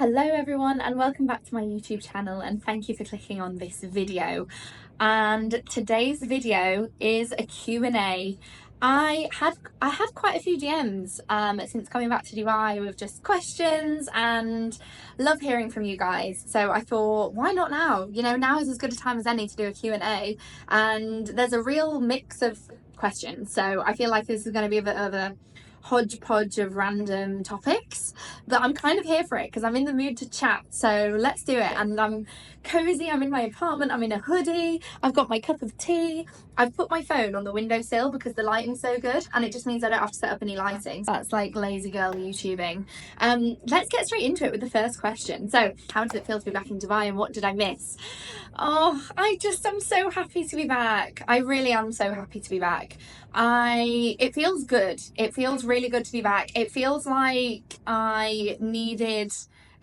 Hello everyone and welcome back to my YouTube channel, and thank you for clicking on this video. And today's video is a Q&A. I had quite a few DMs since coming back to Dubai with just questions, and love hearing from you guys. So I thought, why not now? You know, now is as good a time as any to do a Q&A, and there's a real mix of questions. So I feel like this is going to be a bit of a hodgepodge of random topics, but I'm kind of here for it because I'm in the mood to chat, so let's do it. And I'm cozy, I'm in my apartment, I'm in a hoodie, I've got my cup of tea, I've put my phone on the windowsill because the lighting's so good, and it just means I don't have to set up any lighting. That's like lazy girl YouTubing. Let's get straight into it with the first question. So how did it feel to be back in Dubai, and what did I miss? Oh, I'm so happy to be back. I really am so happy to be back. It feels good. It feels really good to be back. It feels like I needed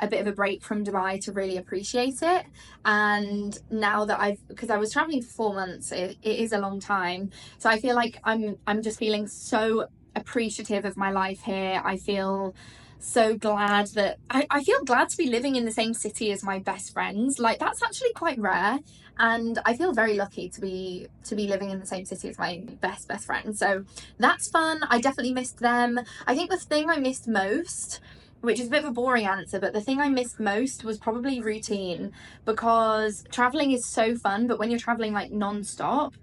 a bit of a break from Dubai to really appreciate it. And now that because I was traveling for 4 months, it is a long time. So I feel like I'm just feeling so appreciative of my life here. I feel so glad that I feel glad to be living in the same city as my best friends. Like, that's actually quite rare, and I feel very lucky to be living in the same city as my best friends. So that's fun. I definitely missed them. I think the thing I missed most, which is a bit of a boring answer, but the thing I missed most was probably routine, because traveling is so fun, but when you're traveling like non-stop,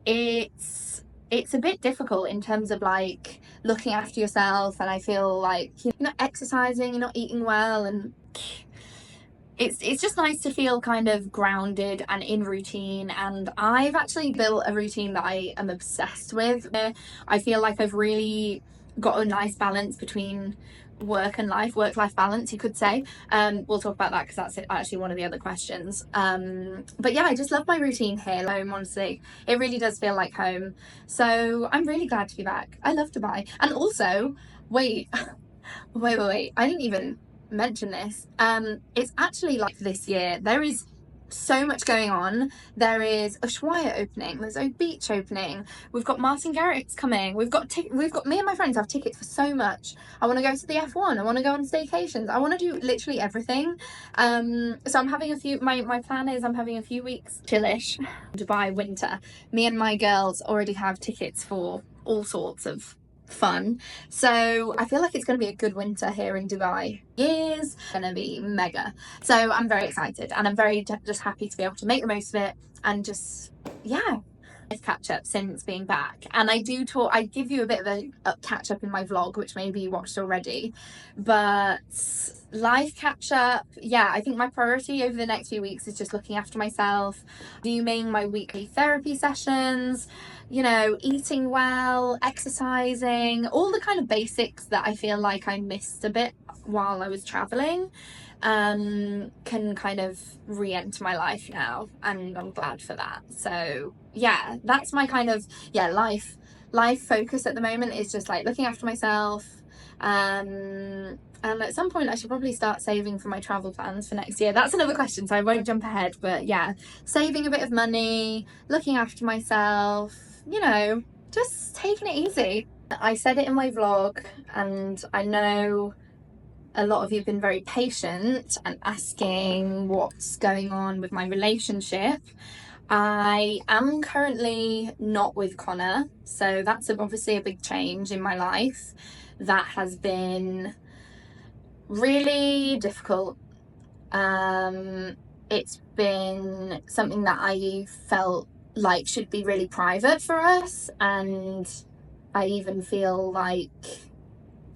it's a bit difficult in terms of like looking after yourself. And I feel like you're not exercising, you're not eating well, and it's just nice to feel kind of grounded and in routine. And I've actually built a routine that I am obsessed with. I feel like I've really got a nice balance between work-life balance, you could say. We'll talk about that because that's actually one of the other questions. But yeah, I just love my routine here. Home, honestly, it really does feel like home. So I'm really glad to be back. I love Dubai. And also, wait, I didn't even mention this. It's actually like this year there is so much going on. There is Ushuaia opening, there's a beach opening, we've got Martin Garrix coming, we've got me and my friends have tickets for so much. I want to go to the F1, I want to go on staycations, I want to do literally everything. So I'm having my plan is I'm having a few weeks chillish Dubai winter. Me and my girls already have tickets for all sorts of fun, so I feel like it's going to be a good winter here in Dubai. Years gonna be mega, so I'm very excited, and I'm very just happy to be able to make the most of it, and just, yeah, catch up since being back. And I give you a bit of a catch up in my vlog, which maybe you watched already, but life catch up, yeah, I think my priority over the next few weeks is just looking after myself, doing my weekly therapy sessions, you know, eating well, exercising, all the kind of basics that I feel like I missed a bit while I was traveling, can kind of re-enter my life now, and I'm glad for that. So yeah, that's my kind of, yeah, life focus at the moment is just like looking after myself. And at some point I should probably start saving for my travel plans for next year. That's another question, so I won't jump ahead, but yeah, saving a bit of money, looking after myself, you know, just taking it easy. I said it in my vlog, and I know a lot of you have been very patient and asking what's going on with my relationship. I am currently not with Connor, so that's obviously a big change in my life. That has been really difficult. It's been something that I felt like should be really private for us, and I even feel like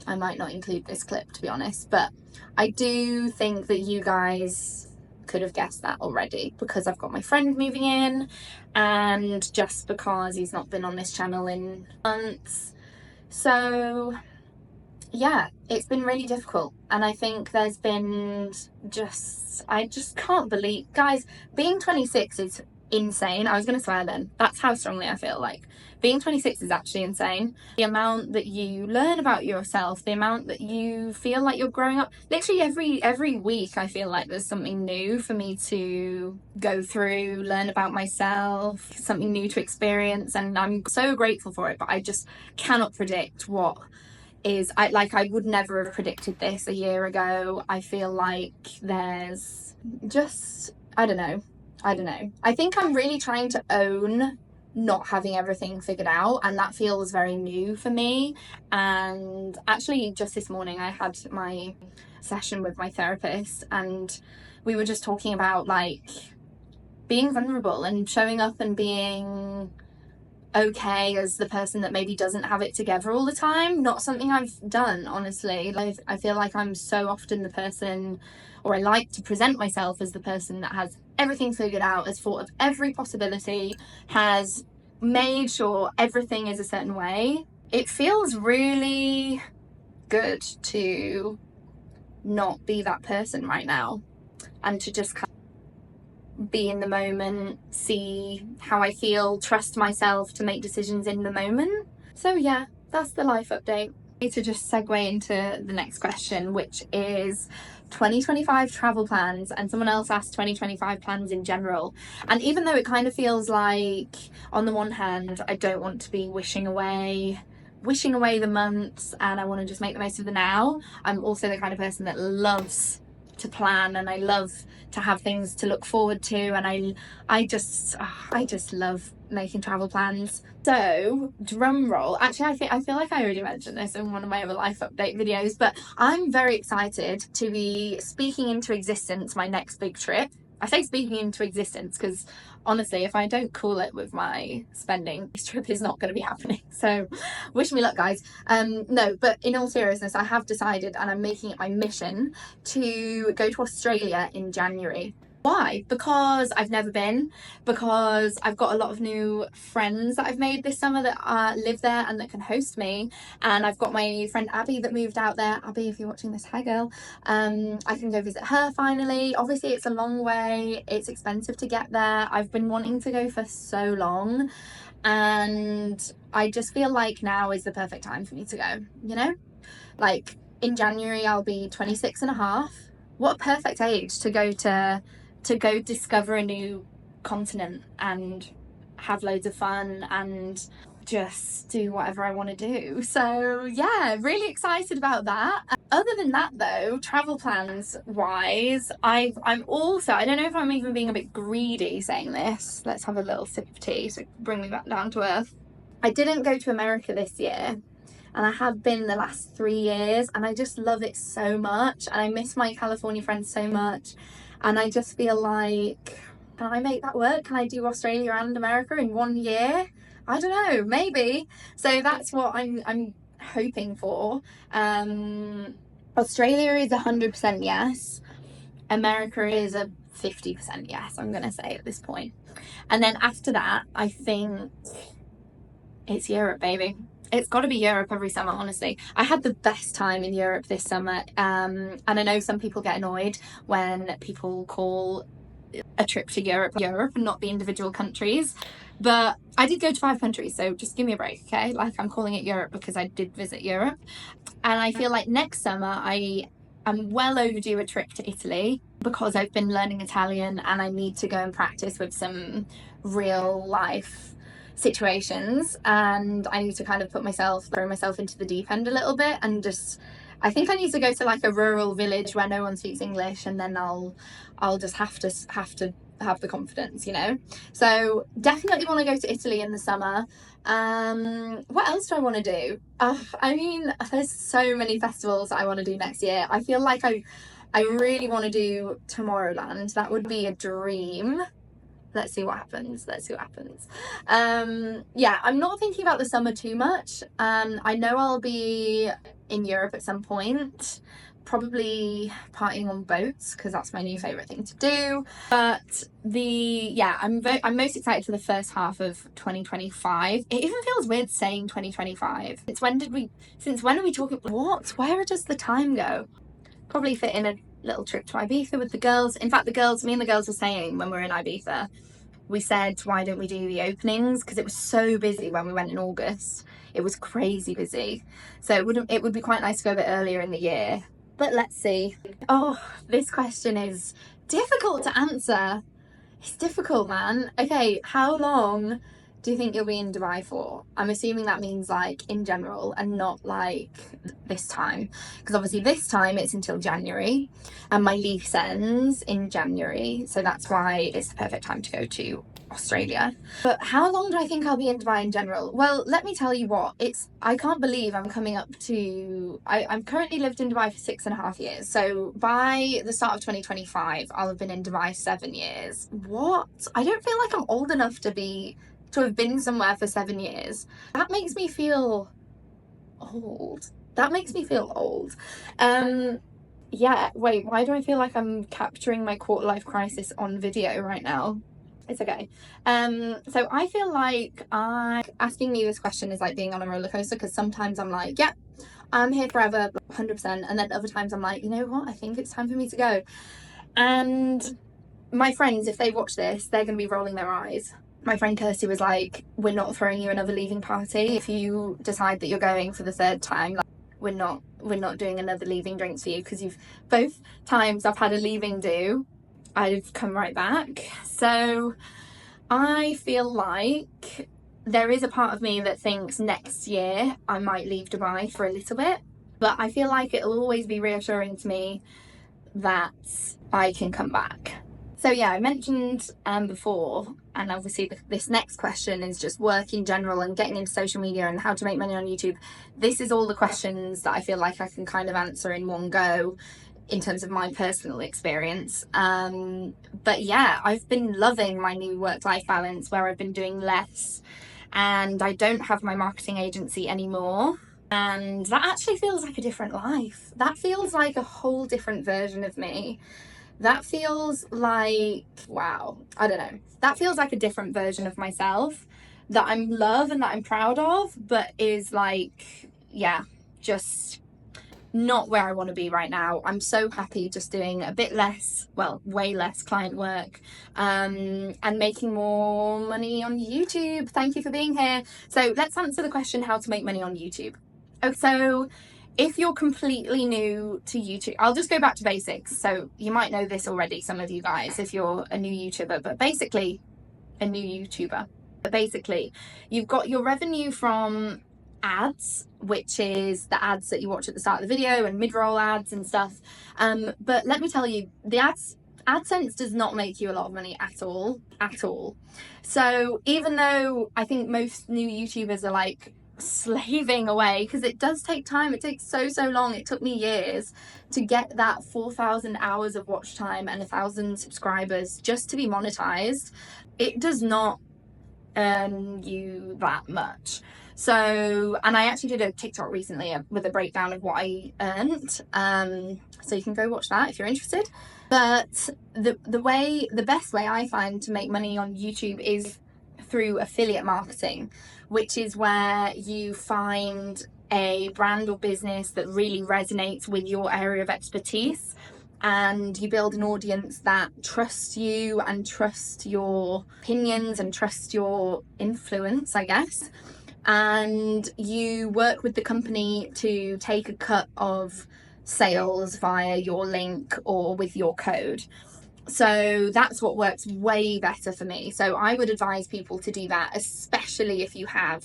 I might not include this clip, to be honest, but I do think that you guys could have guessed that already, because I've got my friend moving in, and just because he's not been on this channel in months. So yeah, it's been really difficult, and I think there's been I just can't believe, guys, being 26 is insane. I was gonna swear then. That's how strongly I feel. Like, being 26 is actually insane. The amount that you learn about yourself, the amount that you feel like you're growing up. Literally every week I feel like there's something new for me to go through, learn about myself, something new to experience, and I'm so grateful for it. But I just cannot predict what is I would never have predicted this a year ago. I feel like there's just, I don't know. I think I'm really trying to own not having everything figured out, and that feels very new for me. And actually just this morning I had my session with my therapist, and we were just talking about like being vulnerable and showing up and being okay as the person that maybe doesn't have it together all the time. Not something I've done, honestly. Like, I feel like I'm so often the person, or I like to present myself as the person that has everything figured out, has thought of every possibility, has made sure everything is a certain way. It feels really good to not be that person right now, and to just kind of be in the moment, see how I feel, trust myself to make decisions in the moment. So yeah, that's the life update. I need to just segue into the next question, which is 2025 travel plans. And someone else asked 2025 plans in general. And even though it kind of feels like, on the one hand, I don't want to be wishing away the months and I want to just make the most of the now, I'm also the kind of person that loves to plan, and I love to have things to look forward to, and I just love making travel plans. So drum roll. Actually, I feel like I already mentioned this in one of my other life update videos, but I'm very excited to be speaking into existence my next big trip. I say speaking into existence because honestly, if I don't cool it with my spending, this trip is not going to be happening. So wish me luck, guys. No, but in all seriousness, I have decided, and I'm making it my mission, to go to Australia in January. Why? Because I've never been, because I've got a lot of new friends that I've made this summer that live there and that can host me, and I've got my friend Abby that moved out there. Abby, if you're watching this, hi girl. I can go visit her finally. Obviously it's a long way, it's expensive to get there. I've been wanting to go for so long, and I just feel like now is the perfect time for me to go, you know? Like in January I'll be 26 and a half. What a perfect age to go discover a new continent and have loads of fun and just do whatever I want to do. So yeah, really excited about that. Other than that though, travel plans wise, I'm also, I don't know if I'm even being a bit greedy saying this. Let's have a little sip of tea so bring me back down to earth. I didn't go to America this year, and I have been the last 3 years, and I just love it so much, and I miss my California friends so much, and I just feel like, can I make that work? Can I do Australia and America in 1 year? I don't know, maybe. So that's what I'm hoping for. Australia is 100% yes. America is a 50% yes, I'm gonna say at this point. And then after that, I think it's Europe, baby. It's got to be Europe every summer, honestly. I had the best time in Europe this summer, and I know some people get annoyed when people call a trip to Europe and not the individual countries, but I did go to 5 countries, so just give me a break, okay? Like, I'm calling it Europe because I did visit Europe, and I feel like next summer I'm well overdue a trip to Italy, because I've been learning Italian and I need to go and practice with some real life situations, and I need to kind of throw myself into the deep end a little bit, and just, I think I need to go to like a rural village where no one speaks English, and then I'll just have to have the confidence, you know? So definitely want to go to Italy in the summer. What else do I want to do? I mean, there's so many festivals I want to do next year. I feel like I really want to do Tomorrowland. That would be a dream. Let's see what happens. Yeah, I'm not thinking about the summer too much. I know I'll be in Europe at some point, probably partying on boats, because that's my new favorite thing to do. But I'm most excited for the first half of 2025. It even feels weird saying 2025. Since when are we talking? Where does the time go? Probably fit in a little trip to Ibiza with the girls. In fact, me and the girls were saying when we were in Ibiza, we said, why don't we do the openings? Because it was so busy when we went in August. It was crazy busy. So it would be quite nice to go a bit earlier in the year. But let's see. Oh, this question is difficult to answer. It's difficult, man. Okay, how long do you think you'll be in Dubai for? I'm assuming that means like in general and not like this time, because obviously this time it's until January and my lease ends in January, so that's why it's the perfect time to go to Australia. But how long do I think I'll be in Dubai in general? Well, let me tell you what, I can't believe I'm coming up to, I'm currently lived in Dubai for 6.5 years, so by the start of 2025 I'll have been in Dubai 7 years. What? I don't feel like I'm old enough to have been somewhere for 7 years. That makes me feel old. Yeah, wait, why do I feel like I'm capturing my quarter-life crisis on video right now? It's okay. So I feel like asking me this question is like being on a roller coaster, because sometimes I'm like, yeah, I'm here forever, 100%, and then other times I'm like, you know what, I think it's time for me to go. And my friends, if they watch this, they're going to be rolling their eyes. My friend Kirsty was like, we're not throwing you another leaving party. If you decide that you're going for the 3rd time, like, we're not doing another leaving drinks for you, because both times I've had a leaving do, I've come right back. So I feel like there is a part of me that thinks next year I might leave Dubai for a little bit, but I feel like it'll always be reassuring to me that I can come back. So yeah, I mentioned before, and obviously this next question is just work in general and getting into social media and how to make money on YouTube. This is all the questions that I feel like I can kind of answer in one go in terms of my personal experience. But yeah, I've been loving my new work-life balance, where I've been doing less and I don't have my marketing agency anymore. And that actually feels like a different life. That feels like a whole different version of me. That feels like, wow, I don't know. That feels like a different version of myself that I'm love and that I'm proud of, but is like, yeah, just not where I want to be right now. I'm so happy just doing a bit less, well, way less client work, and making more money on YouTube. Thank you for being here. So let's answer the question, how to make money on YouTube. Oh, so if you're completely new to YouTube, I'll just go back to basics. So you might know this already, some of you guys, if you're a new YouTuber, but basically you've got your revenue from ads, which is the ads that you watch at the start of the video and mid-roll ads and stuff. But let me tell you, the AdSense does not make you a lot of money at all. So even though I think most new YouTubers are like slaving away, because it does take time, it takes so long, it took me years to get that 4,000 hours of watch time and 1,000 subscribers just to be monetized. It does not earn you that much. So, and I actually did a TikTok recently with a breakdown of what I earned, so you can go watch that if you're interested. But the best way I find to make money on YouTube is through affiliate marketing, which is where you find a brand or business that really resonates with your area of expertise, and you build an audience that trusts you and trust your opinions and trust your influence, I guess. And you work with the company to take a cut of sales via your link or with your code. So that's what works way better for me. So I would advise people to do that, especially if you have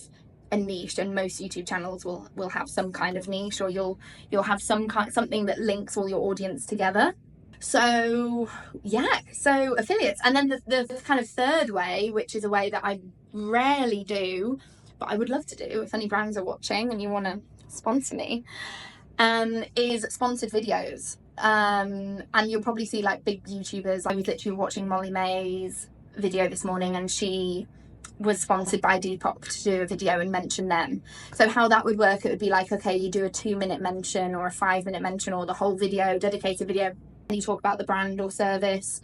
a niche, and most YouTube channels will have some kind of niche, or you'll have something that links all your audience together. So yeah, so affiliates. And then the kind of third way, which is a way that I rarely do, but I would love to do if any brands are watching and you want to sponsor me, is sponsored videos. And you'll probably see like big YouTubers. I was literally watching Molly May's video this morning, and she was sponsored by Depop to do a video and mention them. So how that would work, it would be like, okay, you do a 2-minute mention or a 5-minute mention, or the whole video, dedicated video, and you talk about the brand or service,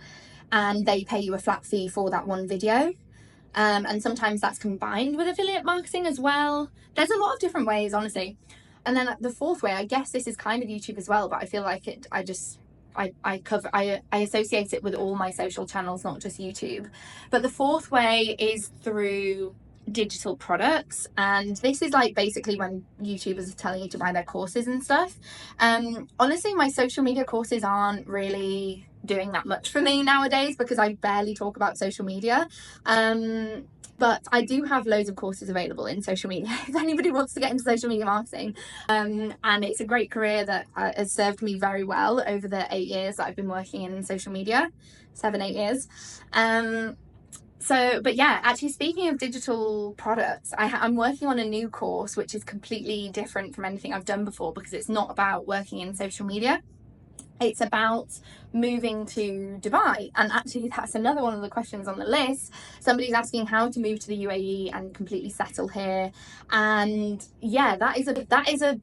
and they pay you a flat fee for that one video. And sometimes that's combined with affiliate marketing as well. There's a lot of different ways, honestly. And then the fourth way, I guess this is kind of YouTube as well, but I feel like I associate it with all my social channels, not just YouTube. But the fourth way is through digital products, and this is like basically when YouTubers are telling you to buy their courses and stuff. Honestly, my social media courses aren't really doing that much for me nowadays, because I barely talk about social media. But I do have loads of courses available in social media if anybody wants to get into social media marketing. And it's a great career that has served me very well over the 8 years that I've been working in social media, 7-8 years. But yeah, actually, speaking of digital products, I'm working on a new course which is completely different from anything I've done before, because it's not about working in social media. It's about moving to Dubai. And actually, that's another one of the questions on the list. Somebody's asking how to move to the UAE and completely settle here. And yeah, that is a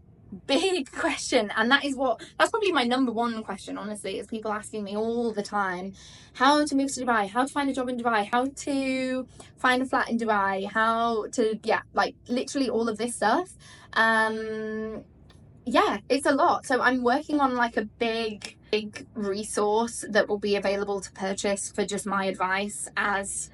big question, and that's probably my number one question, honestly, is people asking me all the time how to move to Dubai, how to find a job in Dubai, how to find a flat in Dubai, how to, yeah, like literally all of this stuff. Yeah, it's a lot. So I'm working on like a big resource that will be available to purchase for just my advice as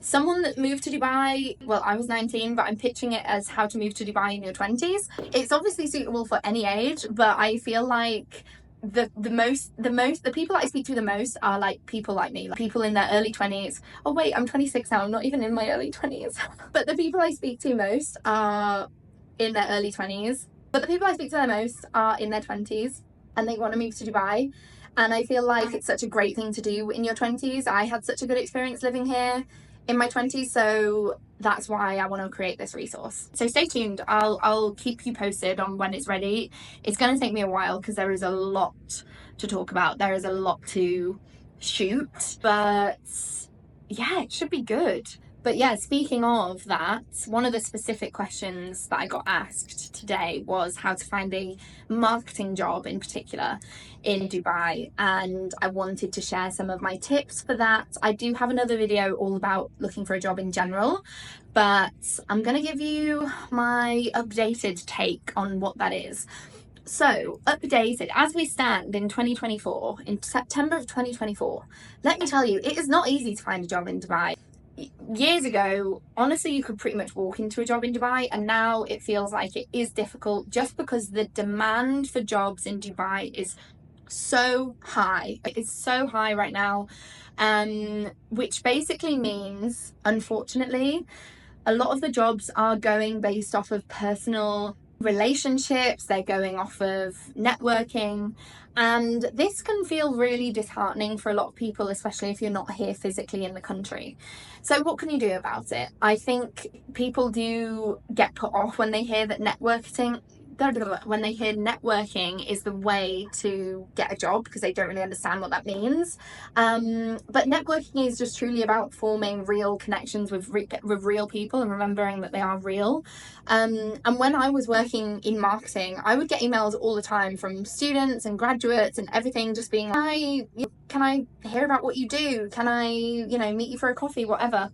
someone that moved to Dubai. Well, I was 19, but I'm pitching it as how to move to Dubai in your 20s. It's obviously suitable for any age, but I feel like the people that I speak to the most are like people like me, like people in their early 20s. Oh wait, I'm 26 now, I'm not even in my early 20s. But the people I speak to most are in their early 20s. But the people I speak to the most are in their 20s and they want to move to Dubai. And I feel like it's such a great thing to do in your 20s. I had such a good experience living here in my 20s, so that's why I want to create this resource. So stay tuned. I'll keep you posted on when it's ready. It's going to take me a while because there is a lot to talk about. There is a lot to shoot, but yeah, it should be good. But yeah, speaking of that, one of the specific questions that I got asked today was how to find a marketing job in particular in Dubai, and I wanted to share some of my tips for that. I do have another video all about looking for a job in general, but I'm going to give you my updated take on what that is. So, updated as we stand in 2024, in September of 2024, let me tell you, it is not easy to find a job in Dubai. Years ago, honestly, you could pretty much walk into a job in Dubai, and now it feels like it is difficult just because the demand for jobs in Dubai is so high. It's so high right now, which basically means, unfortunately, a lot of the jobs are going based off of personal relationships, they're going off of networking, and this can feel really disheartening for a lot of people, especially if you're not here physically in the country. So what can you do about it? I think people do get put off when they hear that networking is the way to get a job, because they don't really understand what that means. But networking is just truly about forming real connections with real people and remembering that they are real. And when I was working in marketing, I would get emails all the time from students and graduates and everything, just being like, hi, can I hear about what you do? Can I, meet you for a coffee, whatever.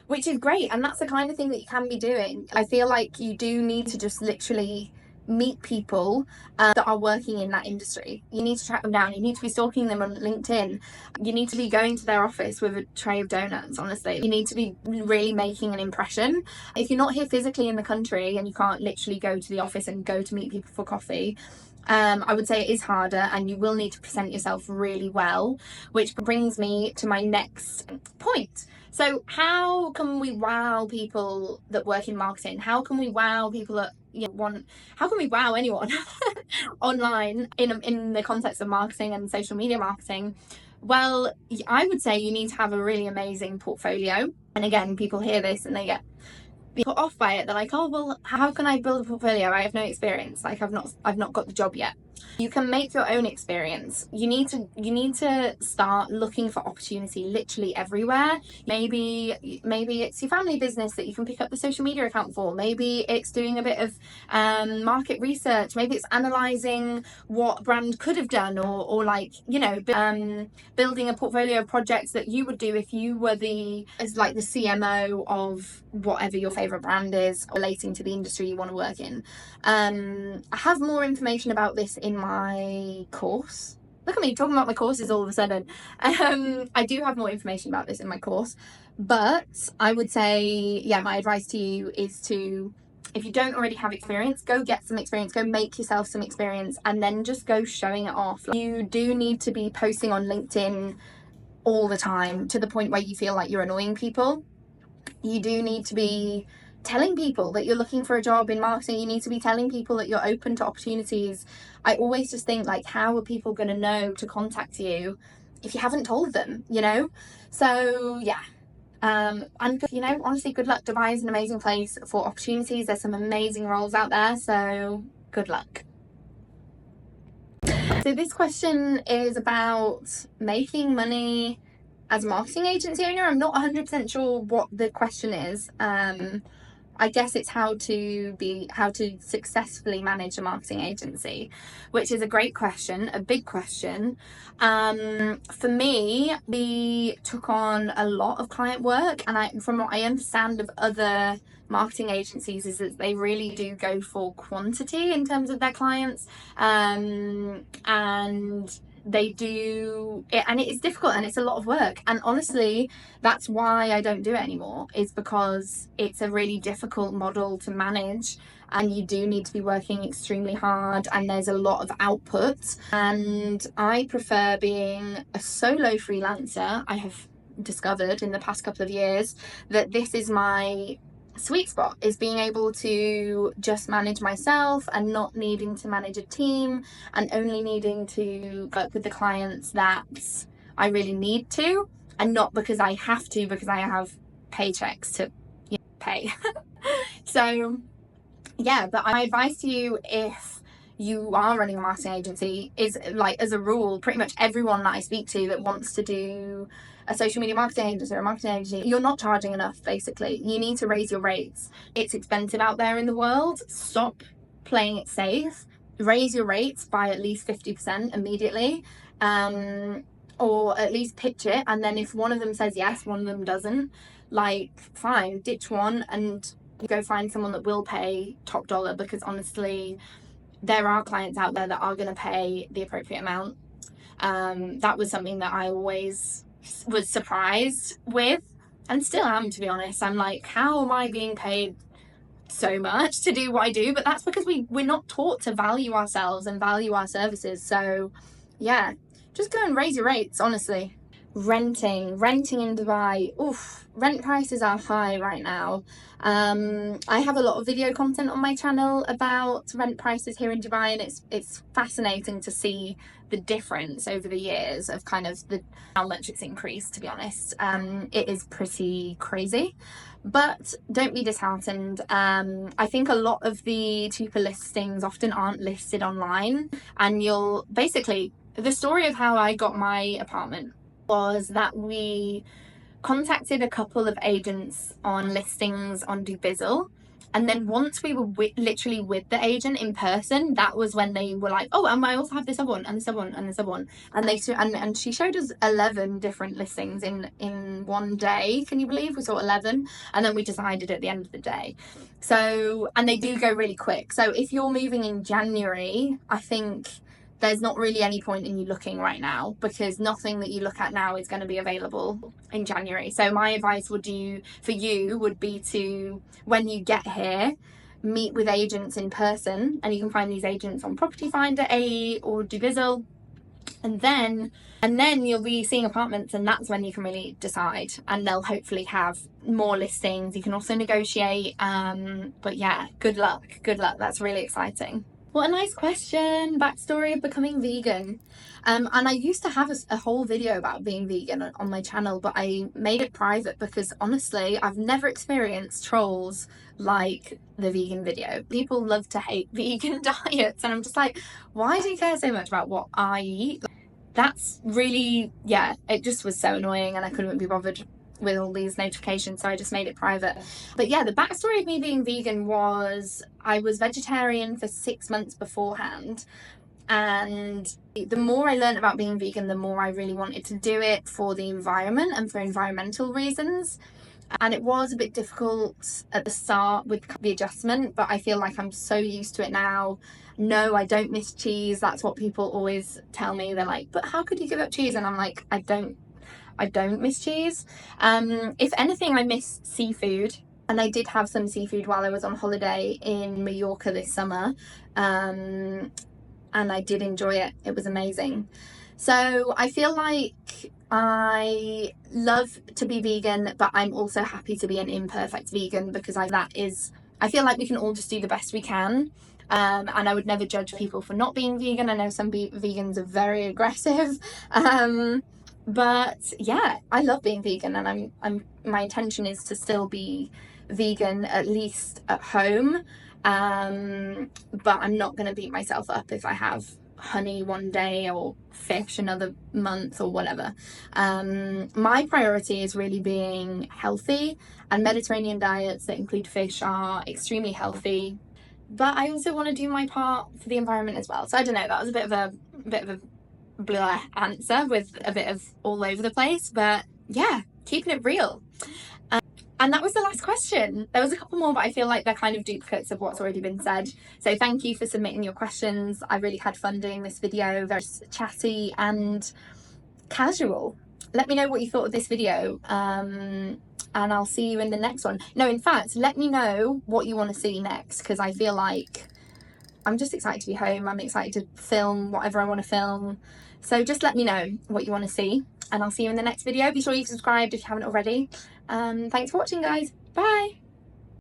Which is great, and that's the kind of thing that you can be doing. I feel like you do need to just literally meet people that are working in that industry. You need to track them down. You need to be stalking them on LinkedIn. You need to be going to their office with a tray of donuts, honestly. You need to be really making an impression. If you're not here physically in the country and you can't literally go to the office and go to meet people for coffee, I would say it is harder, and you will need to present yourself really well, which brings me to my next point. So how can we wow people that work in marketing? How can we wow people that how can we wow anyone online in the context of marketing and social media marketing? Well, I would say you need to have a really amazing portfolio. And again, people hear this and they get put off by it. They're like, oh well, how can I build a portfolio? I have no experience. Like I've not got the job yet. You can make your own experience. You need to start looking for opportunity literally everywhere. Maybe it's your family business that you can pick up the social media account for. Maybe it's doing a bit of market research. Maybe it's analysing what a brand could have done, or building a portfolio of projects that you would do if you were the CMO of whatever your favourite brand is relating to the industry you want to work in. I have more information about this in my course. Look at me talking about my courses all of a sudden. I do have more information about this in my course, but I would say, my advice to you is to, if you don't already have experience, go get some experience, go make yourself some experience, and then just go showing it off. You do need to be posting on LinkedIn all the time, to the point where you feel like you're annoying people. you do need to be telling people that you're looking for a job in marketing. You need to be telling people that you're open to opportunities. I always just think, like, how are people going to know to contact you if you haven't told them, you know? So yeah. And you know, honestly, good luck. Dubai is an amazing place for opportunities. There's some amazing roles out there, so good luck. So this question is about making money as a marketing agency owner. I'm not 100% sure what the question is. I guess it's how to successfully manage a marketing agency, which is a great question, a big question. For me, we took on a lot of client work, and from what I understand of other marketing agencies, is that they really do go for quantity in terms of their clients, and they do it, and it is difficult and it's a lot of work, and honestly that's why I don't do it anymore, is because it's a really difficult model to manage, and you do need to be working extremely hard, and there's a lot of output, and I prefer being a solo freelancer. I have discovered in the past couple of years that this is my sweet spot, is being able to just manage myself and not needing to manage a team, and only needing to work with the clients that I really need to, and not because I have to, because I have paychecks to, you know, pay. So yeah, but my advice to you, if you are running a marketing agency, is, like, as a rule, pretty much everyone that I speak to that wants to do a social media marketing agency or a marketing agency, you're not charging enough. Basically, you need to raise your rates. It's expensive out there in the world. Stop playing it safe. Raise your rates by at least 50% immediately, or at least pitch it, and then if one of them says yes, one of them doesn't, like, fine, ditch one and go find someone that will pay top dollar, because honestly there are clients out there that are going to pay the appropriate amount. That was something that I always was surprised with, and still am, to be honest. I'm like, how am I being paid so much to do what I do? But that's because we're not taught to value ourselves and value our services. So yeah, just go and raise your rates, honestly. Renting in Dubai, oof, rent prices are high right now. I have a lot of video content on my channel about rent prices here in Dubai, and it's fascinating to see the difference over the years of kind of how much it's increased, to be honest. It is pretty crazy, but don't be disheartened. I think a lot of the cheaper listings often aren't listed online, and you'll basically, the story of how I got my apartment was that we contacted a couple of agents on listings on ABSEILING, and then once we were literally with the agent in person, that was when they were like, oh, and I also have this other one and this other one and this other one, and and she showed us 11 different listings in one day. Can you believe? We saw 11, and then we decided at the end of the day. So, and they do go really quick. So if you're moving in January, I think there's not really any point in you looking right now, because nothing that you look at now is going to be available in January. So my advice would be to, when you get here, meet with agents in person, and you can find these agents on Property Finder, AE, or ABSEILING, and then you'll be seeing apartments, and that's when you can really decide, and they'll hopefully have more listings. You can also negotiate, but yeah, good luck, that's really exciting. What a nice question. Backstory of becoming vegan. And I used to have a whole video about being vegan on my channel, but I made it private because honestly, I've never experienced trolls like the vegan video. People love to hate vegan diets, and I'm just like, why do you care so much about what I eat? That's really, yeah, it just was so annoying, and I couldn't be bothered with all these notifications, so I just made it private. But yeah, the backstory of me being vegan was I was vegetarian for 6 months beforehand, and the more I learned about being vegan, the more I really wanted to do it for the environment and for environmental reasons. And it was a bit difficult at the start with the adjustment, but I feel like I'm so used to it now. No, I don't miss cheese. That's what people always tell me. They're like, but how could you give up cheese? And I'm like, I don't miss cheese. If anything, I miss seafood, and I did have some seafood while I was on holiday in Mallorca this summer, and I did enjoy it. It was amazing. So I feel like I love to be vegan, but I'm also happy to be an imperfect vegan, because I feel like we can all just do the best we can. And I would never judge people for not being vegan. I know some vegans are very aggressive. But yeah, I love being vegan, and my intention is to still be vegan, at least at home. But I'm not going to beat myself up if I have honey one day or fish another month or whatever. My priority is really being healthy, and Mediterranean diets that include fish are extremely healthy. But I also want to do my part for the environment as well. So I don't know, that was a bit of a blah answer with a bit of all over the place, but yeah, keeping it real. And that was the last question. There was a couple more, but I feel like they're kind of duplicates of what's already been said. So thank you for submitting your questions. I really had fun doing this video, very chatty and casual. Let me know what you thought of this video, and I'll see you in the next one. No, in fact, let me know what you want to see next, because I feel like I'm just excited to be home. I'm excited to film whatever I want to film. So just let me know what you want to see, and I'll see you in the next video. Be sure you've subscribed if you haven't already. Thanks for watching, guys. Bye.